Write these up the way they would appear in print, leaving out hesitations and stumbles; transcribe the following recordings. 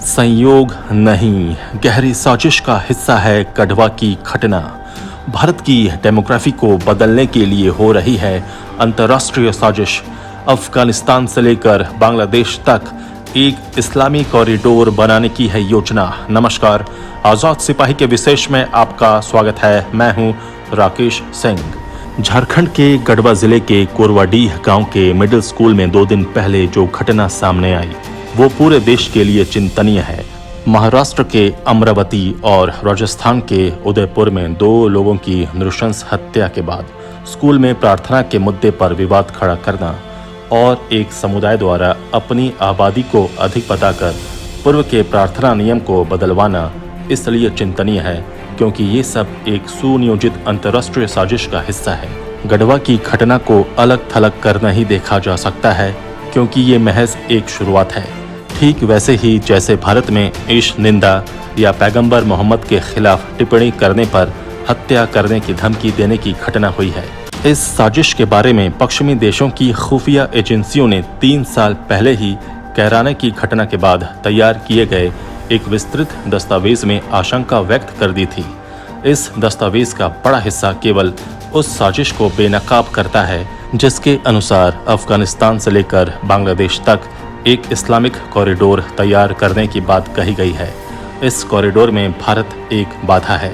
संयोग नहीं, गहरी साजिश का हिस्सा है गढ़वा की घटना। भारत की डेमोग्राफी को बदलने के लिए हो रही है अंतर्राष्ट्रीय साजिश। अफगानिस्तान से लेकर बांग्लादेश तक एक इस्लामी कॉरिडोर बनाने की है योजना। नमस्कार, आजाद सिपाही के विशेष में आपका स्वागत है। मैं हूं राकेश सिंह। झारखंड के गढ़वा जिले के कोरवाडीह गांव के मिडिल स्कूल में 2 दिन पहले जो घटना सामने आई वो पूरे देश के लिए चिंतनीय है। महाराष्ट्र के अमरावती और राजस्थान के उदयपुर में 2 लोगों की नृशंस हत्या के बाद स्कूल में प्रार्थना के मुद्दे पर विवाद खड़ा करना और एक समुदाय द्वारा अपनी आबादी को अधिक बताकर पूर्व के प्रार्थना नियम को बदलवाना इसलिए चिंतनीय है क्योंकि ये सब एक सुनियोजित अंतर्राष्ट्रीय साजिश का हिस्सा है। गढ़वा की घटना को अलग थलग कर नहीं देखा जा सकता है क्योंकि ये महज एक शुरुआत है। ठीक वैसे ही जैसे भारत में ईश निंदा या पैगंबर मोहम्मद के खिलाफ टिप्पणी करने पर हत्या करने की धमकी देने की घटना हुई है। इस साजिश के बारे में पश्चिमी देशों की खुफिया एजेंसियों ने 3 साल पहले ही कैराने की घटना के बाद तैयार किए गए एक विस्तृत दस्तावेज में आशंका व्यक्त कर दी थी। इस दस्तावेज का बड़ा हिस्सा केवल उस साजिश को बेनकाब करता है जिसके अनुसार अफगानिस्तान से लेकर बांग्लादेश तक एक इस्लामिक कॉरिडोर तैयार करने की बात कही गई है। इस कॉरिडोर में भारत एक बाधा है,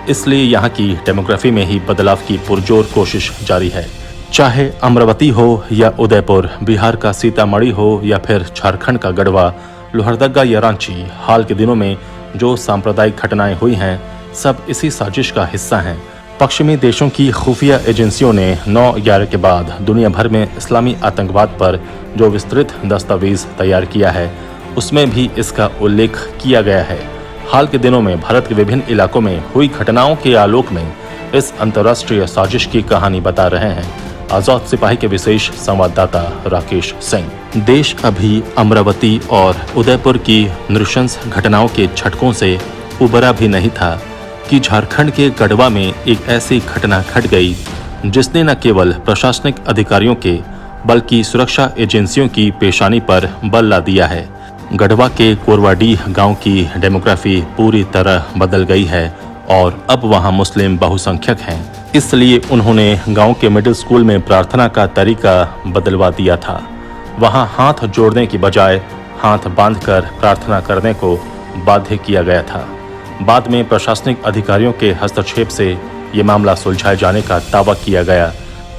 इसलिए यहाँ की डेमोग्राफी में ही बदलाव की पुरजोर कोशिश जारी है। चाहे अमरावती हो या उदयपुर, बिहार का सीतामढ़ी हो या फिर झारखंड का गढ़वा, लोहरदगा या रांची, हाल के दिनों में जो सांप्रदायिक घटनाएं हुई हैं सब इसी साजिश का हिस्सा हैं। पश्चिमी देशों की खुफिया एजेंसियों ने 9/11 के बाद दुनिया भर में इस्लामी आतंकवाद पर जो विस्तृत दस्तावेज तैयार किया है उसमें भी इसका उल्लेख किया गया है। हाल के दिनों में भारत के विभिन्न इलाकों में हुई घटनाओं के आलोक में इस अंतर्राष्ट्रीय साजिश की कहानी बता रहे हैं आजाद सिपाही के विशेष संवाददाता राकेश सिंह। देश अभी अमरावती और उदयपुर की नृशंस घटनाओं के झटकों से उबरा भी नहीं था कि झारखंड के गढ़वा में एक ऐसी घटना घट गई जिसने न केवल प्रशासनिक अधिकारियों के बल्कि सुरक्षा एजेंसियों की पेशानी पर बल ला दिया है। गढ़वा के कोरवाडीह गांव की डेमोग्राफी पूरी तरह बदल गई है और अब वहां मुस्लिम बहुसंख्यक हैं। इसलिए उन्होंने गांव के मिडिल स्कूल में प्रार्थना का तरीका बदलवा दिया था। वहां हाथ जोड़ने की बजाय हाथ बांधकर प्रार्थना करने को बाध्य किया गया था। बाद में प्रशासनिक अधिकारियों के हस्तक्षेप से ये मामला सुलझाए जाने का दावा किया गया,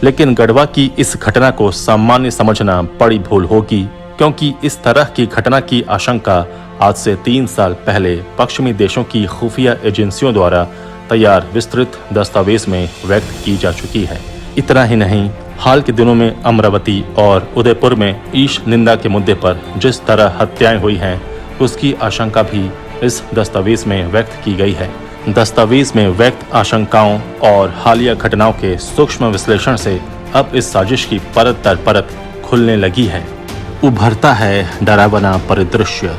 लेकिन गढ़वा की इस घटना को सामान्य समझना बड़ी भूल होगी क्योंकि इस तरह की घटना की आशंका आज से 3 साल पहले पश्चिमी देशों की खुफिया एजेंसियों द्वारा तैयार विस्तृत दस्तावेज में व्यक्त की जा चुकी है। इतना ही नहीं, हाल के दिनों में अमरावती और उदयपुर में ईश निंदा के मुद्दे पर जिस तरह हत्याएं हुई हैं उसकी आशंका भी इस दस्तावेज में व्यक्त की गई है। दस्तावेज में व्यक्त आशंकाओं और हालिया घटनाओं के सूक्ष्म विश्लेषण से अब इस साजिश की परत दर परत खुलने लगी है। उभरता है डरावना परिदृश्य।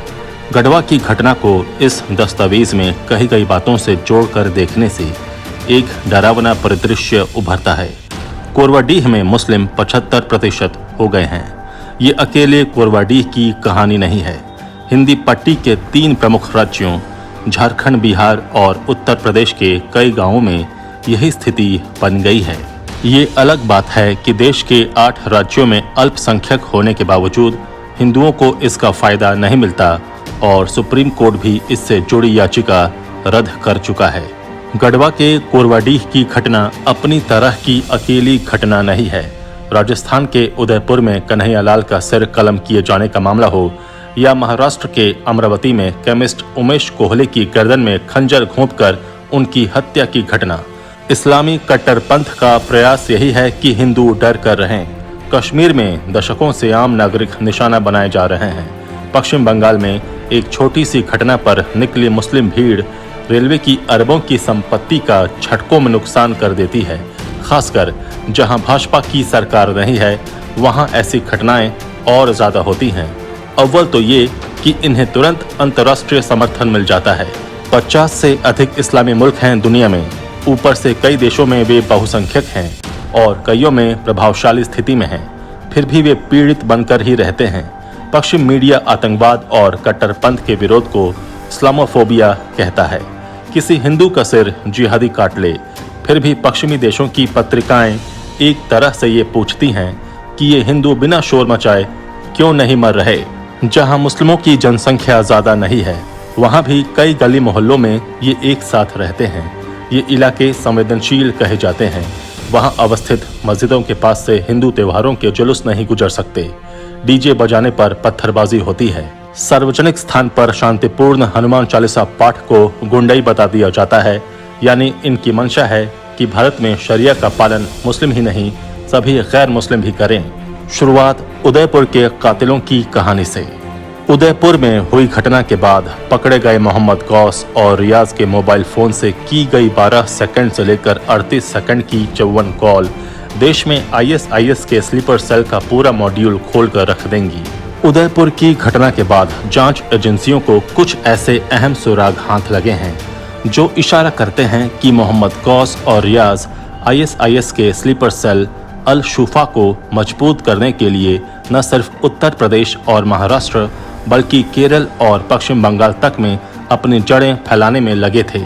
गढ़वा की घटना को इस दस्तावेज में कही गई बातों से जोड़कर देखने से एक डरावना परिदृश्य उभरता है। कोरवाडीह में मुस्लिम 75% हो गए हैं। ये अकेले कोरवाडीह की कहानी नहीं है। हिंदी पट्टी के 3 प्रमुख राज्यों झारखंड, बिहार और उत्तर प्रदेश के कई गांवों में यही स्थिति बन गई है। ये अलग बात है कि देश के 8 राज्यों में अल्पसंख्यक होने के बावजूद हिंदुओं को इसका फायदा नहीं मिलता और सुप्रीम कोर्ट भी इससे जुड़ी याचिका रद्द कर चुका है। गढ़वा के कोरवाडीह की घटना अपनी तरह की अकेली घटना नहीं है। राजस्थान के उदयपुर में कन्हैयालाल का सिर कलम किए जाने का मामला हो या महाराष्ट्र के अमरावती में केमिस्ट उमेश कोहले की गर्दन में खंजर घोंपकर उनकी हत्या की घटना, इस्लामी कट्टरपंथ का प्रयास यही है कि हिंदू डर कर रहें। कश्मीर में दशकों से आम नागरिक निशाना बनाए जा रहे हैं। पश्चिम बंगाल में एक छोटी सी घटना पर निकली मुस्लिम भीड़ रेलवे की अरबों की संपत्ति का झटकों में नुकसान कर देती है। खासकर जहां भाजपा की सरकार नहीं है वहां ऐसी घटनाएं और ज्यादा होती हैं। अव्वल तो ये कि इन्हें तुरंत अंतर्राष्ट्रीय समर्थन मिल जाता है। 50 से अधिक इस्लामी मुल्क हैं दुनिया में। ऊपर से कई देशों में वे बहुसंख्यक हैं और कईयों में प्रभावशाली स्थिति में हैं। फिर भी वे पीड़ित बनकर ही रहते हैं। पश्चिम मीडिया आतंकवाद और कट्टरपंथ के विरोध को इस्लामोफोबिया कहता है। किसी हिंदू का सिर जिहादी काट ले, फिर भी पश्चिमी देशों की पत्रिकाएं एक तरह से ये पूछती हैं कि ये हिंदू बिना शोर मचाए क्यों नहीं मर रहे। जहां मुस्लिमों की जनसंख्या ज्यादा नहीं है, वहां भी कई गली मोहल्लों में ये एक साथ रहते हैं। ये इलाके संवेदनशील कहे जाते हैं। वहां अवस्थित मस्जिदों के पास से हिंदू त्योहारों के जुलूस नहीं गुजर सकते। डीजे बजाने पर पत्थरबाजी होती है। सार्वजनिक स्थान पर शांतिपूर्ण हनुमान चालीसा पाठ को गुंडाई बता दिया जाता है। यानी इनकी मंशा है कि भारत में शरिया का पालन मुस्लिम ही नहीं, सभी गैर मुस्लिम भी करें। शुरुआत उदयपुर के कातिलों की कहानी से। उदयपुर में हुई घटना के बाद पकड़े गए मोहम्मद गौस और रियाज के मोबाइल फोन से की गई 12 सेकंड से लेकर 38 सेकंड की 54 कॉल देश में ISIS के स्लीपर सेल का पूरा मॉड्यूल खोलकर रख देंगी। उदयपुर की घटना के बाद जांच एजेंसियों को कुछ ऐसे अहम सुराग हाथ लगे हैं जो इशारा करते हैं कि मोहम्मद गौस और रियाज ISIS के स्लीपर सेल अल शुफा को मजबूत करने के लिए न सिर्फ उत्तर प्रदेश और महाराष्ट्र बल्कि केरल और पश्चिम बंगाल तक में अपनी जड़ें फैलाने में लगे थे।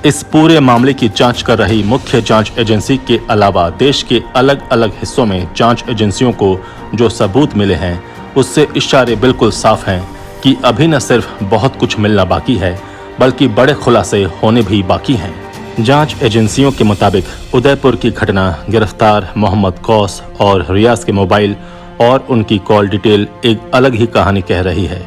इस पूरे मामले की जांच कर रही मुख्य जांच एजेंसी के अलावा देश के अलग अलग हिस्सों में जांच एजेंसियों को जो सबूत मिले हैं उससे इशारे बिल्कुल साफ हैं कि अभी न सिर्फ बहुत कुछ मिलना बाकी है बल्कि बड़े खुलासे होने भी बाकी हैं। जांच एजेंसियों के मुताबिक उदयपुर की घटना गिरफ्तार मोहम्मद गौस और रियाज के मोबाइल और उनकी कॉल डिटेल एक अलग ही कहानी कह रही है।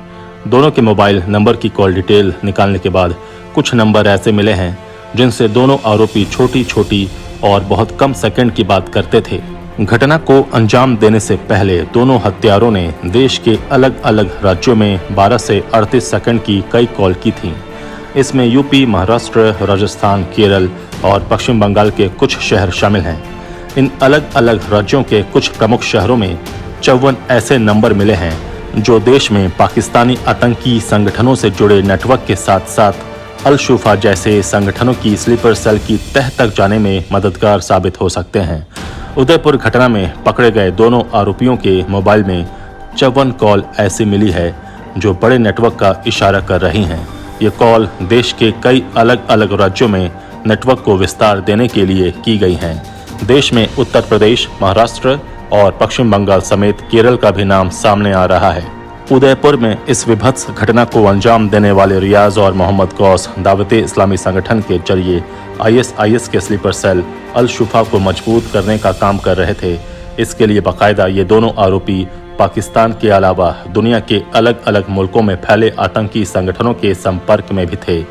दोनों के मोबाइल नंबर की कॉल डिटेल निकालने के बाद कुछ नंबर ऐसे मिले हैं जिनसे दोनों आरोपी छोटी छोटी और बहुत कम सेकंड की बात करते थे। घटना को अंजाम देने से पहले दोनों हत्यारों ने देश के अलग अलग राज्यों में 12 से 38 सेकंड की कई कॉल की थीं। इसमें यूपी, महाराष्ट्र, राजस्थान, केरल और पश्चिम बंगाल के कुछ शहर शामिल हैं। इन अलग अलग राज्यों के कुछ प्रमुख शहरों में 54 ऐसे नंबर मिले हैं जो देश में पाकिस्तानी आतंकी संगठनों से जुड़े नेटवर्क के साथ साथ अल शुफा जैसे संगठनों की स्लीपर सेल की तह तक जाने में मददगार साबित हो सकते हैं। उदयपुर घटना में पकड़े गए दोनों आरोपियों के मोबाइल में 54 कॉल ऐसी मिली है जो बड़े नेटवर्क का इशारा कर रही हैं। ये कॉल देश के कई अलग अलग राज्यों में नेटवर्क को विस्तार देने के लिए की गई हैं। देश में उत्तर प्रदेश, महाराष्ट्र और पश्चिम बंगाल समेत केरल का भी नाम सामने आ रहा है। उदयपुर में इस विभत्स घटना को अंजाम देने वाले रियाज और मोहम्मद गौस दावते इस्लामी संगठन के जरिए ISIS के स्लीपर सेल अल शुफा को मजबूत करने का काम कर रहे थे। इसके लिए बाकायदा ये दोनों आरोपी पाकिस्तान के अलावा दुनिया के अलग अलग मुल्कों में फैले आतंकी संगठनों के संपर्क में भी थे।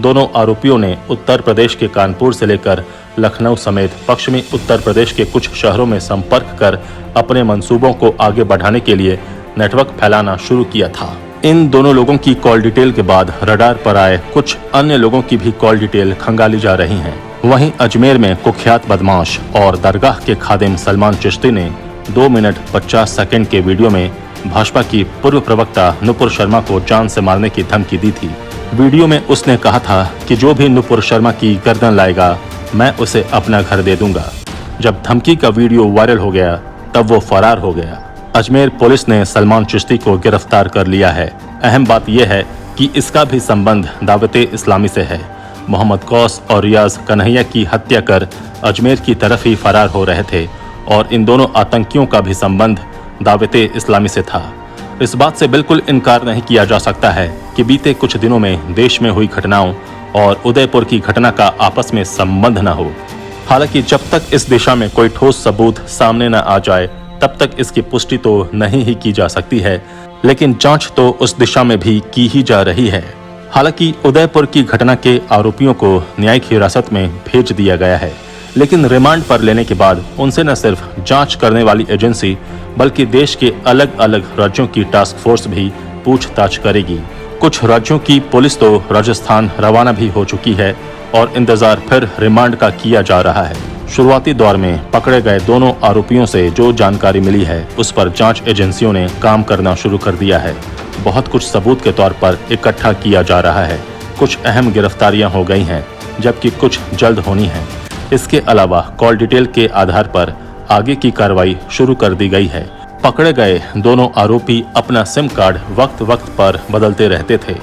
दोनों आरोपियों ने उत्तर प्रदेश के कानपुर से लेकर लखनऊ समेत पश्चिमी उत्तर प्रदेश के कुछ शहरों में संपर्क कर अपने मंसूबों को आगे बढ़ाने के लिए नेटवर्क फैलाना शुरू किया था। इन दोनों लोगों की कॉल डिटेल के बाद रडार पर आए कुछ अन्य लोगों की भी कॉल डिटेल खंगाली जा रही हैं। वहीं अजमेर में कुख्यात बदमाश और दरगाह के खादिम सलमान चिश्ती ने 2 मिनट 50 सेकंड के वीडियो में भाजपा की पूर्व प्रवक्ता नुपुर शर्मा को जान से मारने की धमकी दी थी। वीडियो में उसने कहा था कि जो भी नुपुर शर्मा की गर्दन लाएगा मैं उसे अपना घर दे दूंगा। जब धमकी का वीडियो वायरल हो गया तब वो फरार हो गया। अजमेर पुलिस ने सलमान चिश्ती को गिरफ्तार कर लिया है। अहम बात यह है कि इसका भी संबंध दावते इस्लामी से है। मोहम्मद गौस और रियाज कन्हैया की हत्या कर अजमेर की तरफ ही फरार हो रहे थे और इन दोनों आतंकियों का भी संबंध दावते इस्लामी से था। इस बात से बिल्कुल इनकार नहीं किया जा सकता है कि बीते कुछ दिनों में देश में हुई घटनाओं और उदयपुर की घटना का आपस में संबंध न हो। हालांकि जब तक इस दिशा में कोई ठोस सबूत सामने न आ जाए तब तक इसकी पुष्टि तो नहीं ही की जा सकती है, लेकिन जांच तो उस दिशा में भी की ही जा रही है। हालांकि उदयपुर की घटना के आरोपियों को न्यायिक हिरासत में भेज दिया गया है, लेकिन रिमांड पर लेने के बाद उनसे न सिर्फ जांच करने वाली एजेंसी बल्कि देश के अलग अलग राज्यों की टास्क फोर्स भी पूछताछ करेगी। कुछ राज्यों की पुलिस तो राजस्थान रवाना भी हो चुकी है और इंतजार फिर रिमांड का किया जा रहा है। शुरुआती दौर में पकड़े गए दोनों आरोपियों से जो जानकारी मिली है उस पर जांच एजेंसियों ने काम करना शुरू कर दिया है। बहुत कुछ सबूत के तौर पर इकट्ठा किया जा रहा है। कुछ अहम गिरफ्तारियां हो गई हैं जबकि कुछ जल्द होनी हैं। इसके अलावा कॉल डिटेल के आधार पर आगे की कार्रवाई शुरू कर दी गई है। पकड़े गए दोनों आरोपी अपना सिम कार्ड वक्त वक्त पर बदलते रहते थे,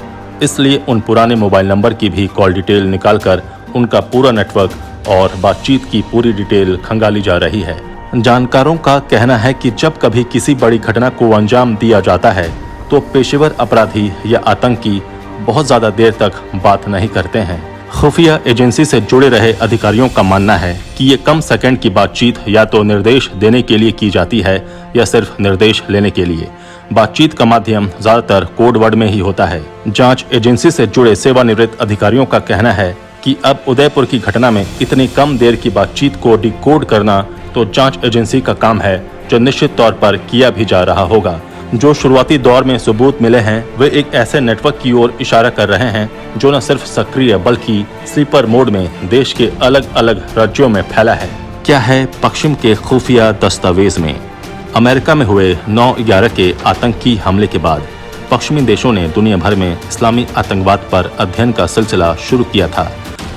इसलिए उन पुराने मोबाइल नंबर की भी कॉल डिटेल निकालकर उनका पूरा नेटवर्क और बातचीत की पूरी डिटेल खंगाली जा रही है। जानकारों का कहना है कि जब कभी किसी बड़ी घटना को अंजाम दिया जाता है तो पेशेवर अपराधी या आतंकी बहुत ज्यादा देर तक बात नहीं करते हैं। खुफिया एजेंसी से जुड़े रहे अधिकारियों का मानना है कि ये कम सेकंड की बातचीत या तो निर्देश देने के लिए की जाती है या सिर्फ निर्देश लेने के लिए। बातचीत का माध्यम ज्यादातर कोड वर्ड में ही होता है। जांच एजेंसी से जुड़े सेवानिवृत्त अधिकारियों का कहना है कि अब उदयपुर की घटना में इतनी कम देर की बातचीत को डिकोड करना तो जांच एजेंसी का काम है, जो निश्चित तौर पर किया भी जा रहा होगा। जो शुरुआती दौर में सबूत मिले हैं वे एक ऐसे नेटवर्क की ओर इशारा कर रहे हैं जो न सिर्फ सक्रिय बल्कि स्लीपर मोड में देश के अलग अलग राज्यों में फैला है। क्या है पश्चिम के खुफिया दस्तावेज में? अमेरिका में हुए 9/11 के आतंकी हमले के बाद पश्चिमी देशों ने दुनिया भर में इस्लामी आतंकवाद पर अध्ययन का सिलसिला शुरू किया था।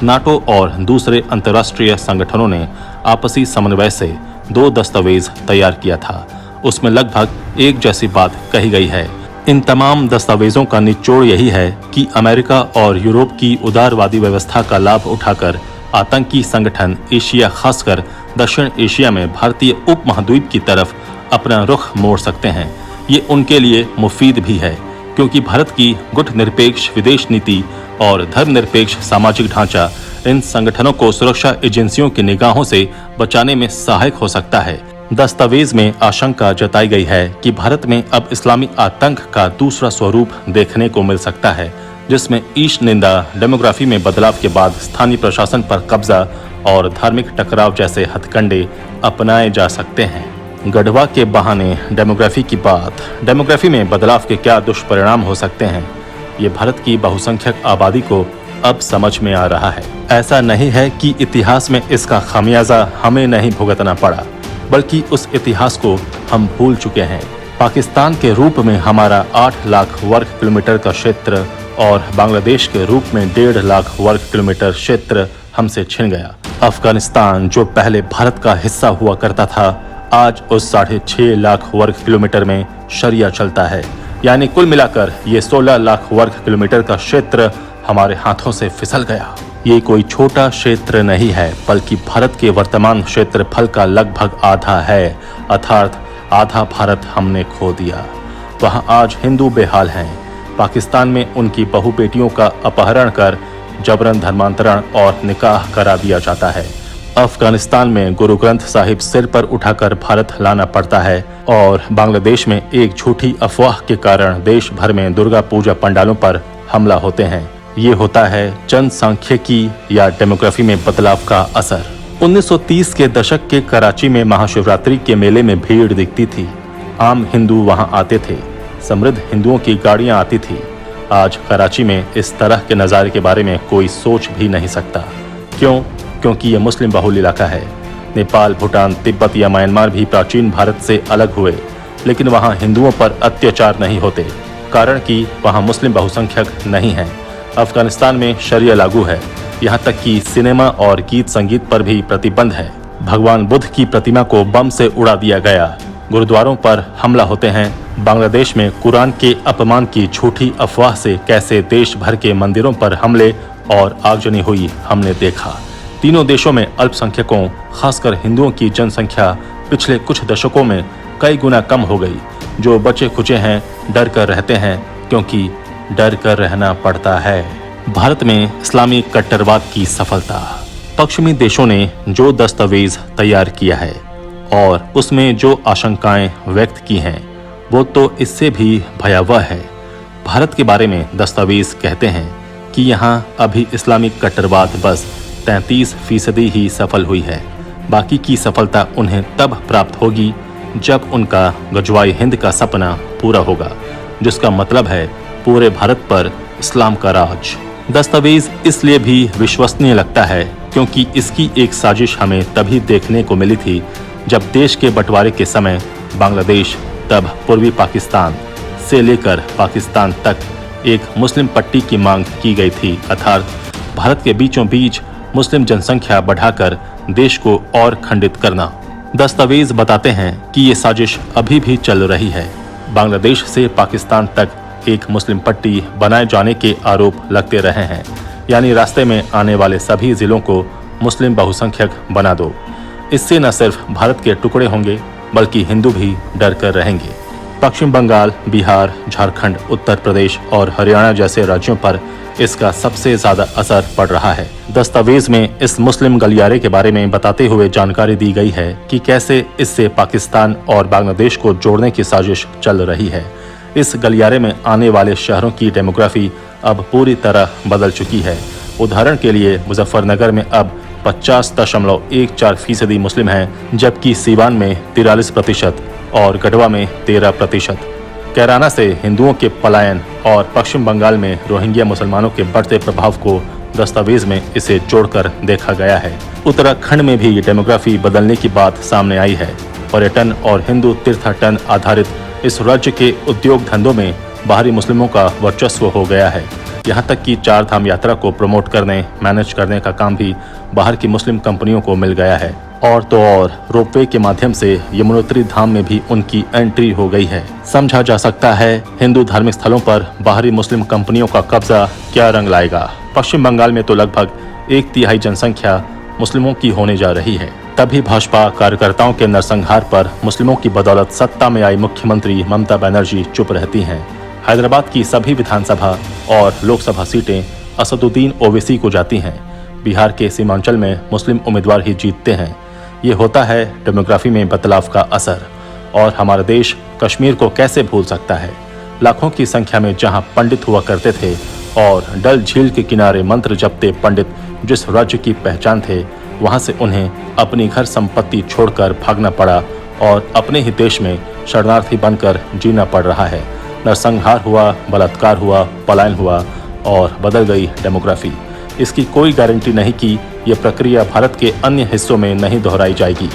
नाटो और दूसरे अंतर्राष्ट्रीय संगठनों ने आपसी समन्वय से 2 दस्तावेज तैयार किया था। उसमें लगभग एक जैसी बात कही गई है। इन तमाम दस्तावेजों का निचोड़ यही है कि अमेरिका और यूरोप की उदारवादी व्यवस्था का लाभ उठाकर आतंकी संगठन एशिया, खासकर दक्षिण एशिया में भारतीय उपमहाद्वीप की तरफ अपना रुख मोड़ सकते हैं। ये उनके लिए मुफीद भी है, क्योंकि भारत की गुटनिरपेक्ष विदेश नीति और धर्मनिरपेक्ष सामाजिक ढांचा इन संगठनों को सुरक्षा एजेंसियों की निगाहों से बचाने में सहायक हो सकता है। दस्तावेज में आशंका जताई गई है कि भारत में अब इस्लामी आतंक का दूसरा स्वरूप देखने को मिल सकता है, जिसमें ईश निंदा, डेमोग्राफी में बदलाव के बाद स्थानीय प्रशासन पर कब्जा और धार्मिक टकराव जैसे हथकंडे अपनाए जा सकते हैं। गढ़वा के बहाने डेमोग्राफी की बात। डेमोग्राफी में बदलाव के क्या दुष्परिणाम हो सकते हैं, ये भारत की बहुसंख्यक आबादी को अब समझ में आ रहा है। ऐसा नहीं है कि इतिहास में इसका खामियाजा हमें नहीं भुगतना पड़ा, बल्कि उस इतिहास को हम भूल चुके हैं। पाकिस्तान के रूप में हमारा 8 लाख वर्ग किलोमीटर का क्षेत्र और बांग्लादेश के रूप में 1.5 लाख वर्ग किलोमीटर क्षेत्र हमसे छिन गया। अफगानिस्तान जो पहले भारत का हिस्सा हुआ करता था, आज उस 6.5 लाख वर्ग किलोमीटर में शरिया चलता है। यानी कुल मिलाकर ये 16 लाख वर्ग किलोमीटर का क्षेत्र हमारे हाथों से फिसल गया। ये कोई छोटा क्षेत्र नहीं है, बल्कि भारत के वर्तमान क्षेत्रफल का लगभग आधा है, अर्थात आधा भारत हमने खो दिया। वहाँ आज हिंदू बेहाल हैं। पाकिस्तान में उनकी बहु बेटियों का अपहरण कर जबरन धर्मांतरण और निकाह करा दिया जाता है। अफगानिस्तान में गुरु ग्रंथ साहिब सिर पर उठाकर भारत लाना पड़ता है और बांग्लादेश में एक झूठी अफवाह के कारण देश भर में दुर्गा पूजा पंडालों पर हमला होते हैं। ये होता है जनसांख्यिकी या डेमोग्राफी में बदलाव का असर। 1930 के दशक के कराची में महाशिवरात्रि के मेले में भीड़ दिखती थी। आम हिंदू वहां आते थे। समृद्ध हिंदुओं की गाड़ियां आती थी। आज कराची में इस तरह के नज़ारे के बारे में कोई सोच भी नहीं सकता। क्यों? क्योंकि ये मुस्लिम बहुल इलाका है। नेपाल, भूटान, तिब्बत या म्यांमार भी प्राचीन भारत से अलग हुए, लेकिन वहाँ हिंदुओं पर अत्याचार नहीं होते, कारण कि वहाँ मुस्लिम बहुसंख्यक नहीं हैं। अफगानिस्तान में शरिया लागू है। यहाँ तक कि सिनेमा और गीत संगीत पर भी प्रतिबंध है। भगवान बुद्ध की प्रतिमा को बम से उड़ा दिया गया। गुरुद्वारों पर हमला होते हैं। बांग्लादेश में कुरान के अपमान की झूठी अफवाह से कैसे देश भर के मंदिरों पर हमले और आगजनी हुई हमने देखा। तीनों देशों में अल्पसंख्यकों, खासकर हिंदुओं की जनसंख्या पिछले कुछ दशकों में कई गुना कम हो गई। जो बचे खुचे हैं डर कर रहते हैं, क्योंकि डर कर रहना पड़ता है। भारत में इस्लामी कट्टरवाद की सफलता। पश्चिमी देशों ने जो दस्तावेज तैयार किया है और उसमें जो आशंकाएं व्यक्त की हैं, वो तो इससे भी भयावह है। भारत के बारे में दस्तावेज कहते हैं कि यहाँ अभी इस्लामी कट्टरवाद बस 33% ही सफल हुई है। बाकी की सफलता उन्हें तब प्राप्त होगी जब उनका गजवाए हिंद का सपना पूरा होगा, जिसका मतलब है पूरे भारत पर इस्लाम का राज। दस्तावेज इसलिए भी विश्वसनीय लगता है क्योंकि इसकी एक साजिश हमें तभी देखने को मिली थी जब देश के बंटवारे के समय बांग्लादेश, तब पूर्वी पाकिस्तान से लेकर पाकिस्तान तक एक मुस्लिम पट्टी की मांग की गई थी, अर्थात भारत के बीचों बीच मुस्लिम जनसंख्या बढ़ाकर देश को और खंडित करना। दस्तावेज बताते हैं कि ये साजिश अभी भी चल रही है। बांग्लादेश से पाकिस्तान तक एक मुस्लिम पट्टी बनाए जाने के आरोप लगते रहे हैं, यानी रास्ते में आने वाले सभी जिलों को मुस्लिम बहुसंख्यक बना दो। इससे न सिर्फ भारत के टुकड़े होंगे बल्कि हिंदू भी डर कर रहेंगे। पश्चिम बंगाल, बिहार, झारखंड, उत्तर प्रदेश और हरियाणा जैसे राज्यों पर इसका सबसे ज्यादा असर पड़ रहा है। दस्तावेज में इस मुस्लिम गलियारे के बारे में बताते हुए जानकारी दी गई है कि कैसे इससे पाकिस्तान और बांग्लादेश को जोड़ने की साजिश चल रही है। इस गलियारे में आने वाले शहरों की डेमोग्राफी अब पूरी तरह बदल चुकी है। उदाहरण के लिए मुजफ्फरनगर में अब 50.14% मुस्लिम हैं, जबकि सीवान में 43% और गढ़वा में 13%। कैराना से हिंदुओं के पलायन और पश्चिम बंगाल में रोहिंग्या मुसलमानों के बढ़ते प्रभाव को दस्तावेज में इसे जोड़कर देखा गया है। उत्तराखंड में भी डेमोग्राफी बदलने की बात सामने आई है। पर्यटन और हिंदू तीर्थाटन आधारित इस राज्य के उद्योग धंधों में बाहरी मुस्लिमों का वर्चस्व हो गया है। यहाँ तक कि 4 धाम यात्रा को प्रमोट करने, मैनेज करने का काम भी बाहर की मुस्लिम कंपनियों को मिल गया है। और तो और रोपवे के माध्यम से यमुनोत्री धाम में भी उनकी एंट्री हो गई है। समझा जा सकता है हिंदू धार्मिक स्थलों पर बाहरी मुस्लिम कंपनियों का कब्जा क्या रंग लाएगा। पश्चिम बंगाल में तो लगभग 1/3 जनसंख्या मुस्लिमों की होने जा रही है। तभी भाजपा कार्यकर्ताओं के नरसंहार पर मुस्लिमों की बदौलत सत्ता में आई मुख्यमंत्री ममता बनर्जी चुप रहती हैं। हैदराबाद की सभी विधानसभा और लोकसभा सीटें असदुद्दीन ओवैसी को जाती हैं। बिहार के सीमांचल में मुस्लिम उम्मीदवार ही जीतते हैं। ये होता है डेमोग्राफी में बदलाव का असर। और हमारा देश कश्मीर को कैसे भूल सकता है। लाखों की संख्या में जहां पंडित हुआ करते थे और डल झील के किनारे मंत्र जपते पंडित जिस राज्य की पहचान थे, वहां से उन्हें अपनी घर संपत्ति छोड़कर भागना पड़ा और अपने ही देश में शरणार्थी बनकर जीना पड़ रहा है। नरसंहार हुआ, बलात्कार हुआ, पलायन हुआ और बदल गई डेमोग्राफी। इसकी कोई गारंटी नहीं कि यह प्रक्रिया भारत के अन्य हिस्सों में नहीं दोहराई जाएगी।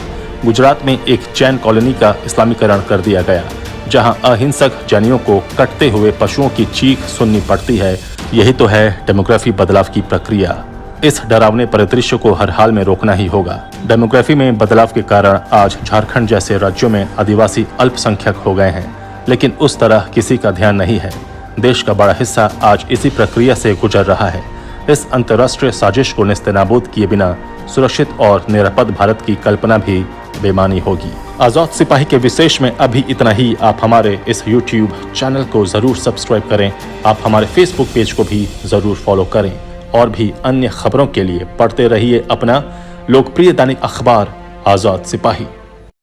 गुजरात में एक चैन कॉलोनी का इस्लामीकरण कर दिया गया, जहां अहिंसक जैनियों को कटते हुए पशुओं की चीख सुननी पड़ती है। यही तो है डेमोग्राफी बदलाव की प्रक्रिया। इस डरावने परिदृश्य को हर हाल में रोकना ही होगा। डेमोग्राफी में बदलाव के कारण आज झारखंड जैसे राज्यों में आदिवासी अल्पसंख्यक हो गए हैं, लेकिन उस तरह किसी का ध्यान नहीं है। देश का बड़ा हिस्सा आज इसी प्रक्रिया से गुजर रहा है। इस अंतर्राष्ट्रीय साजिश को नेस्तनाबूद किए बिना सुरक्षित और निरापद भारत की कल्पना भी बेमानी होगी। आजाद सिपाही के विशेष में अभी इतना ही। आप हमारे इस YouTube चैनल को जरूर सब्सक्राइब करें। आप हमारे Facebook पेज को भी जरूर फॉलो करें और भी अन्य खबरों के लिए पढ़ते रहिए अपना लोकप्रिय दैनिक अखबार आजाद सिपाही।